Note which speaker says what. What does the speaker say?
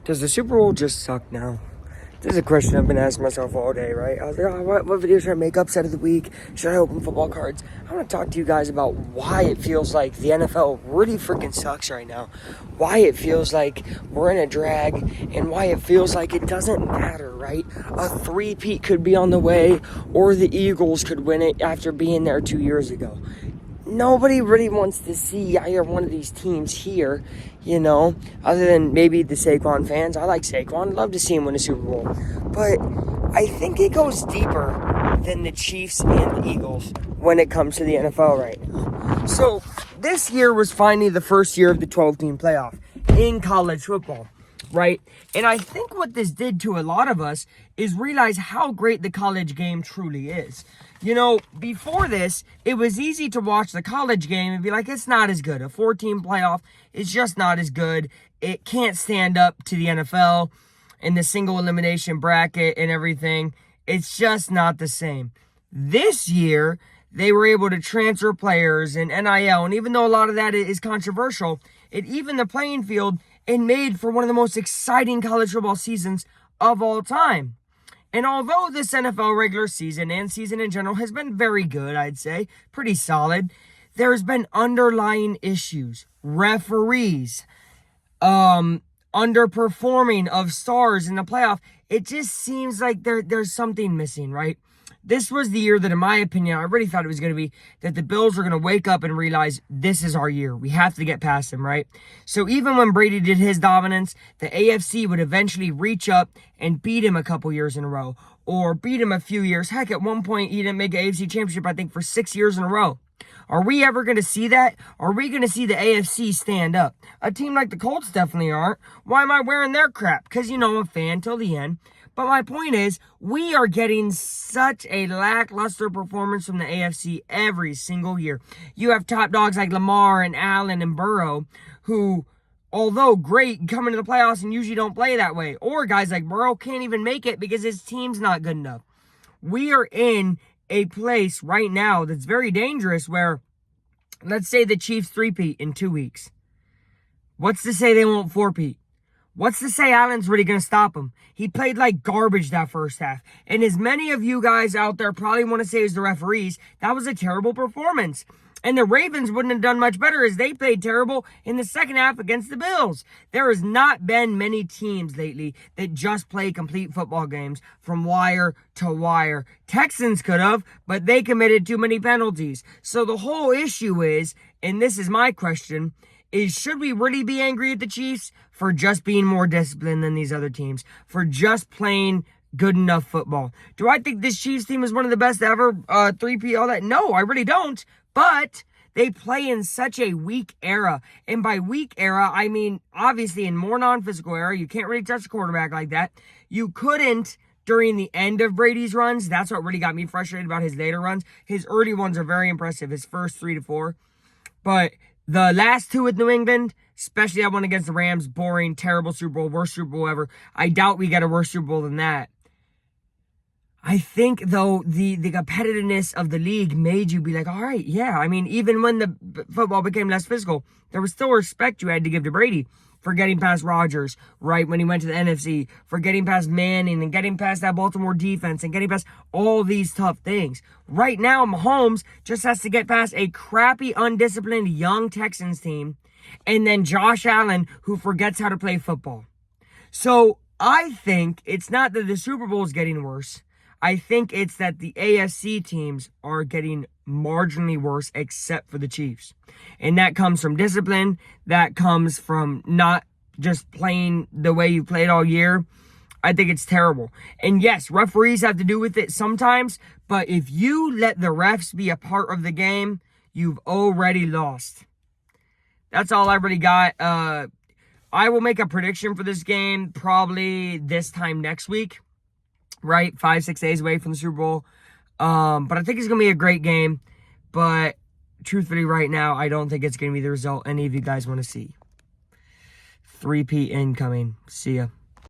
Speaker 1: Does the Super Bowl just suck now? This is a question I've been asking myself all day, right? I was like, oh, what video should I make upset of the week? Should I open football cards? I want to talk to you guys about why it feels like the NFL really freaking sucks right now. Why it feels like we're in a drag, and why it feels like it doesn't matter, right? A three-peat could be on the way, or the Eagles could win it after being there 2 years ago. Nobody really wants to see either one of these teams here, other than maybe the Saquon fans. I like Saquon. I'd love to see him win a Super Bowl. But I think it goes deeper than the Chiefs and the Eagles when it comes to the NFL right now. So this year was finally the first year of the 12-team playoff in college football, right? And I think what this did to a lot of us is realize how great the college game truly is. Before this, it was easy to watch the college game and be like, it's not as good. A 4-team playoff is just not as good. It can't stand up to the NFL and the single elimination bracket and everything. It's just not the same. This year, they were able to transfer players and NIL, and even though a lot of that is controversial, it evened the playing field and made for one of the most exciting college football seasons of all time. And although this NFL regular season and season in general has been very good, I'd say, pretty solid, there's been underlying issues. Referees, underperforming of stars in the playoff. It just seems like there's something missing, right? This was the year that, in my opinion, I really thought it was going to be that the Bills were going to wake up and realize this is our year. We have to get past them, right? So even when Brady did his dominance, the AFC would eventually reach up and beat him a couple years in a row, or beat him a few years. Heck, at one point, he didn't make an AFC championship, I think, for 6 years in a row. Are we ever going to see that? Are we going to see the AFC stand up? A team like the Colts definitely aren't. Why am I wearing their crap? Because, I'm a fan till the end. But my point is, we are getting such a lackluster performance from the AFC every single year. You have top dogs like Lamar and Allen and Burrow, who, although great, come into the playoffs and usually don't play that way. Or guys like Burrow can't even make it because his team's not good enough. We are in a place right now that's very dangerous where, let's say the Chiefs three-peat in 2 weeks. What's to say they won't four-peat? What's to say Allen's really going to stop him? He played like garbage that first half. And as many of you guys out there probably want to say as the referees, that was a terrible performance. And the Ravens wouldn't have done much better as they played terrible in the second half against the Bills. There has not been many teams lately that just play complete football games from wire to wire. Texans could have, but they committed too many penalties. So the whole issue is, and this is my question, is should we really be angry at the Chiefs for just being more disciplined than these other teams, for just playing good enough football? Do I think this Chiefs team is one of the best ever, three-peat, all that? No, I really don't. But they play in such a weak era. And by weak era, I mean, obviously in more non-physical era, you can't really touch the quarterback like that. You couldn't during the end of Brady's runs. That's what really got me frustrated about his later runs. His early ones are very impressive, his first 3 to 4. But the last 2 with New England, especially that one against the Rams, boring, terrible Super Bowl, worst Super Bowl ever. I doubt we get a worse Super Bowl than that. I think, though, the competitiveness of the league made you be like, all right, yeah. I mean, even when the football became less physical, there was still respect you had to give to Brady for getting past Rodgers, right, when he went to the NFC, for getting past Manning and getting past that Baltimore defense and getting past all these tough things. Right now, Mahomes just has to get past a crappy, undisciplined young Texans team and then Josh Allen, who forgets how to play football. So I think it's not that the Super Bowl is getting worse. I think it's that the AFC teams are getting marginally worse except for the Chiefs. And that comes from discipline. That comes from not just playing the way you played all year. I think it's terrible. And yes, referees have to do with it sometimes. But if you let the refs be a part of the game, you've already lost. That's all I really got. I will make a prediction for this game probably this time next week. Right, 5-6 days away from the Super Bowl. But I think it's going to be a great game. But truthfully, right now, I don't think it's going to be the result any of you guys want to see. Three-peat incoming. See ya.